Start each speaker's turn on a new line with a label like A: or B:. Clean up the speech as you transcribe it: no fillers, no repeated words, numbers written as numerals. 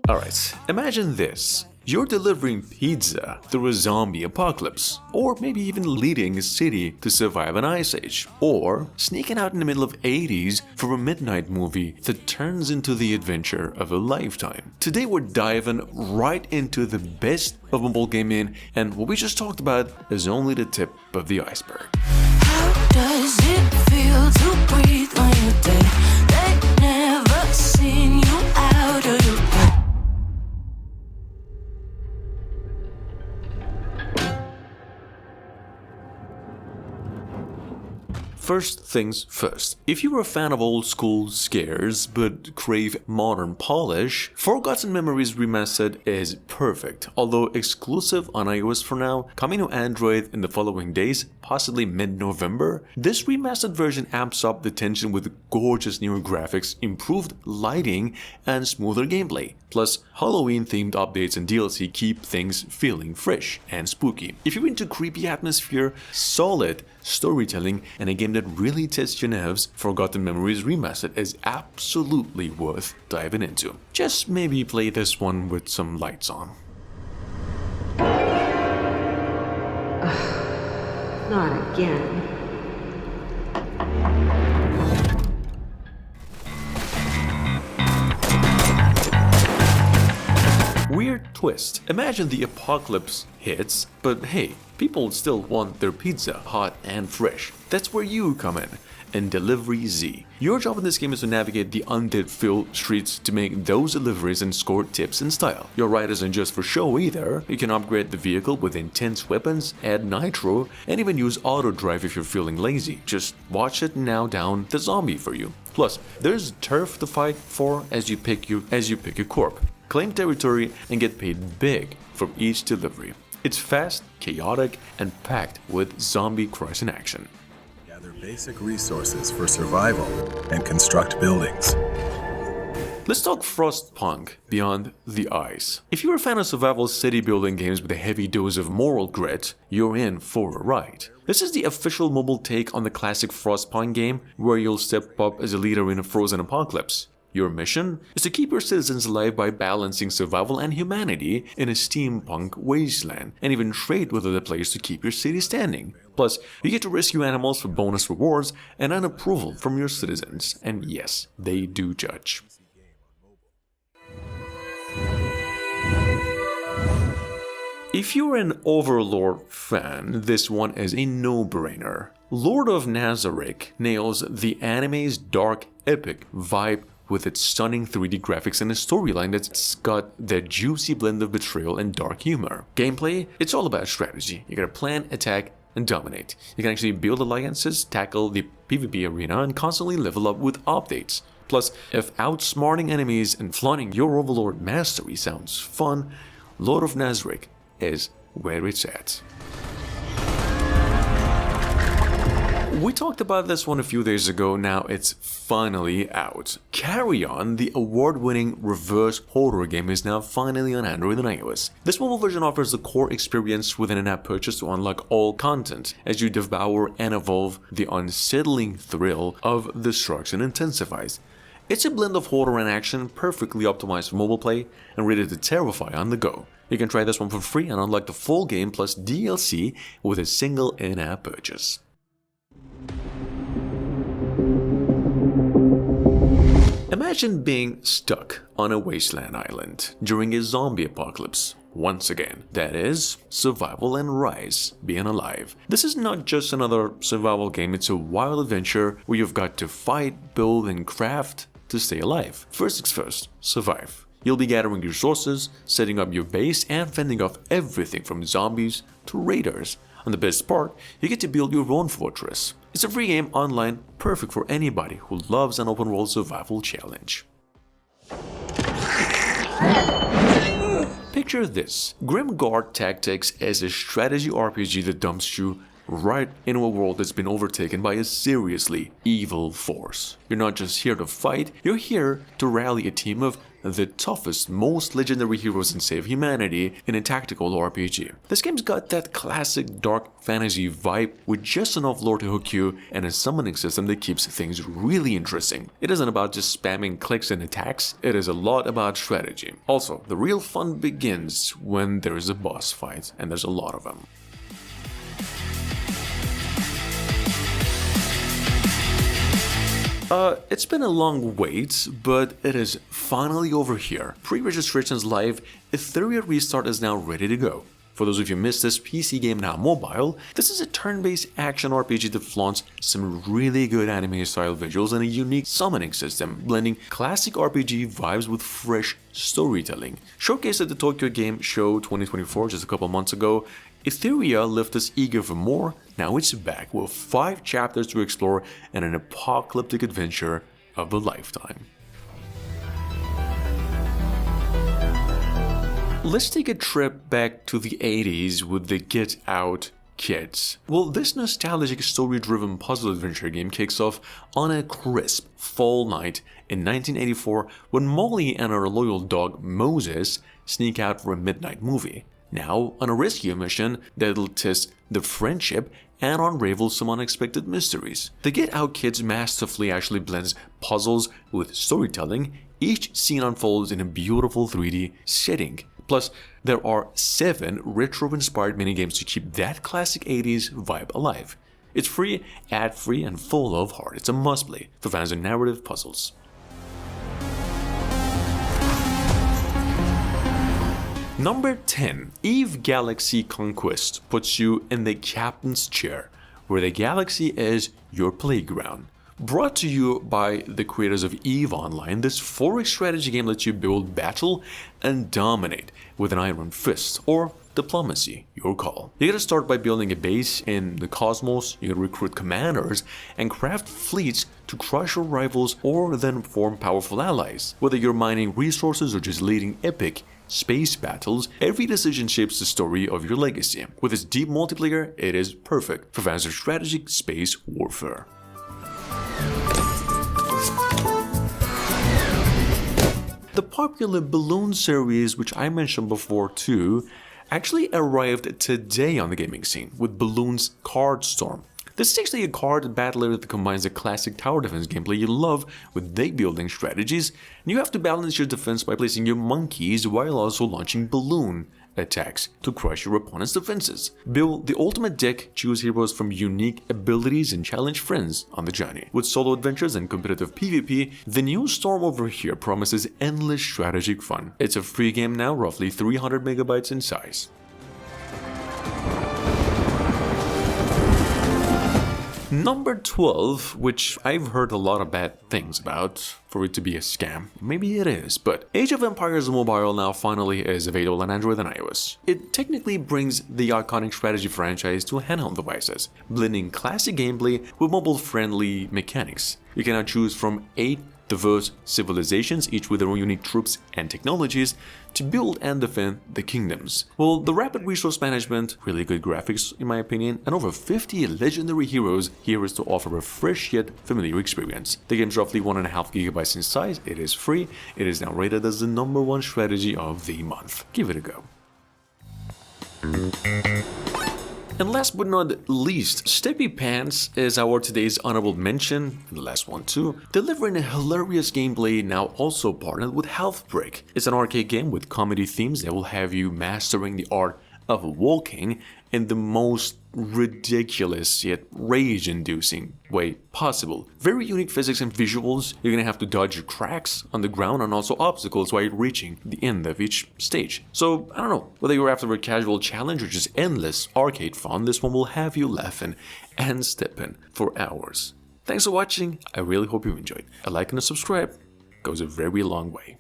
A: Alright, imagine this. You're delivering pizza through a zombie apocalypse, or maybe even leading a city to survive an ice age, or sneaking out in the middle of 80s for a midnight movie that turns into the adventure of a lifetime. Today we're diving right into the best of mobile gaming, and what we just talked about is only the tip of the iceberg.
B: How does it feel to breathe when you're dead? They never seen you out of your bed.
A: First things first, if you're a fan of old school scares but crave modern polish, Forgotten Memories Remastered is perfect. Although exclusive on iOS for now, coming to Android in the following days, possibly mid-November, this remastered version amps up the tension with gorgeous newer graphics, improved lighting, and smoother gameplay. Plus, Halloween-themed updates and DLC keep things feeling fresh and spooky. If you're into creepy atmosphere, solid storytelling, and a game that really tests your nerves, Forgotten Memories Remastered is absolutely worth diving into. Just maybe play this one with some lights on.
C: Not again.
A: Weird twist. Imagine the apocalypse hits, but hey, people still want their pizza hot and fresh. That's where you come in Delivery Z. Your job in this game is to navigate the undead-filled streets to make those deliveries and score tips in style. Your ride isn't just for show either. You can upgrade the vehicle with intense weapons, add nitro, and even use auto drive if you're feeling lazy. Just watch it now down the zombie for you. Plus, there's turf to fight for as you pick your corp. Claim territory and get paid big for each delivery. It's fast, chaotic, and packed with zombie crossing action.
D: Gather basic resources for survival and construct buildings.
A: Let's talk Frostpunk Beyond the Ice. If you're a fan of survival city building games with a heavy dose of moral grit, you're in for a ride. This is the official mobile take on the classic Frostpunk game, where you'll step up as a leader in a frozen apocalypse. Your mission is to keep your citizens alive by balancing survival and humanity in a steampunk wasteland, and even trade with other players to keep your city standing. Plus, you get to rescue animals for bonus rewards and an approval from your citizens, and yes, they do judge. If you're an Overlord fan, this one is a no-brainer. Lord of Nazarick nails the anime's dark, epic vibe with its stunning 3D graphics and a storyline that's got that juicy blend of betrayal and dark humor. Gameplay, it's all about strategy. You gotta plan, attack, and dominate. You can actually build alliances, tackle the PvP arena, and constantly level up with updates. Plus, if outsmarting enemies and flaunting your Overlord mastery sounds fun, Lord of Nazarick is where it's at. We talked about this one a few days ago, now it's finally out. Carry On, the award-winning reverse horror game, is now finally on Android and iOS. This mobile version offers the core experience with an in-app purchase to unlock all content, as you devour and evolve, the unsettling thrill of destruction intensifies. It's a blend of horror and action, perfectly optimized for mobile play, and ready to terrify on the go. You can try this one for free and unlock the full game plus DLC with a single in-app purchase. Imagine being stuck on a wasteland island during a zombie apocalypse. Once again, that is, survival and rise, being alive. This is not just another survival game, it's a wild adventure where you've got to fight, build, and craft to stay alive. First things first, survive. You'll be gathering resources, setting up your base, and fending off everything from zombies to raiders. And the best part, you get to build your own fortress. It's a free game online, perfect for anybody who loves an open world survival challenge. Picture this. Grim Guard Tactics is a strategy RPG that dumps you right into a world that's been overtaken by a seriously evil force. You're not just here to fight, you're here to rally a team of the toughest, most legendary heroes and save humanity in a tactical RPG. This game's got that classic dark fantasy vibe with just enough lore to hook you and a summoning system that keeps things really interesting. It isn't about just spamming clicks and attacks, it is a lot about strategy. Also, the real fun begins when there is a boss fight, and there's a lot of them. It's been a long wait, but it is finally over here. Pre-registration's live, Etheria Restart is now ready to go. For those of you who missed this PC game now mobile, this is a turn-based action RPG that flaunts some really good anime-style visuals and a unique summoning system, blending classic RPG vibes with fresh storytelling. Showcased at the Tokyo Game Show 2024 just a couple months ago, Etheria left us eager for more. Now it's back with 5 chapters to explore and an apocalyptic adventure of a lifetime. Let's take a trip back to the 80s with the Get Out kids. Well, this nostalgic story-driven puzzle adventure game kicks off on a crisp fall night in 1984 when Molly and her loyal dog Moses sneak out for a midnight movie. Now on a rescue mission that'll test the friendship and unravel some unexpected mysteries. The Get Out Kids masterfully actually blends puzzles with storytelling. Each scene unfolds in a beautiful 3D setting. Plus, there are 7 retro-inspired minigames to keep that classic 80s vibe alive. It's free, ad-free, and full of heart. It's a must-play for fans of narrative puzzles. Number 10. EVE Galaxy Conquest puts you in the captain's chair, where the galaxy is your playground. Brought to you by the creators of EVE Online, this 4X strategy game lets you build, battle, and dominate with an iron fist, or diplomacy, your call. You gotta start by building a base in the cosmos, you gotta recruit commanders, and craft fleets to crush your rivals or then form powerful allies. Whether you're mining resources or just leading epic space battles, every decision shapes the story of your legacy. With its deep multiplayer, it is perfect for fans of strategic space warfare. The popular Balloon series, which I mentioned before too, actually arrived today on the gaming scene with Balloon's Card Storm. This is actually a card battler that combines the classic tower defense gameplay you love with deck building strategies, and you have to balance your defense by placing your monkeys while also launching balloon attacks to crush your opponent's defenses. Build the ultimate deck, choose heroes from unique abilities, and challenge friends on the journey. With solo adventures and competitive PvP, the new Storm over here promises endless strategic fun. It's a free game now, roughly 300 megabytes in size. Number 12, which I've heard a lot of bad things about, for it to be a scam. Maybe it is, but Age of Empires Mobile now finally is available on Android and iOS. It technically brings the iconic strategy franchise to handheld devices, blending classic gameplay with mobile-friendly mechanics. You can now choose from 8 diverse civilizations, each with their own unique troops and technologies, to build and defend the kingdoms. Well, the rapid resource management, really good graphics in my opinion, and over 50 legendary heroes here is to offer a fresh yet familiar experience. The game's roughly 1.5 gigabytes in size, it is free, it is now rated as the #1 strategy of the month. Give it a go. And last but not least, Steppy Pants is our today's honorable mention, and the last one too, delivering a hilarious gameplay now also partnered with Halfbrick. It's an arcade game with comedy themes that will have you mastering the art of walking in the most ridiculous yet rage-inducing way possible. Very unique physics and visuals. You're gonna have to dodge cracks on the ground and also obstacles while reaching the end of each stage. So, I don't know, whether you're after a casual challenge or just endless arcade fun, this one will have you laughing and stepping for hours. Thanks for watching, I really hope you enjoyed. A like and a subscribe goes a very long way.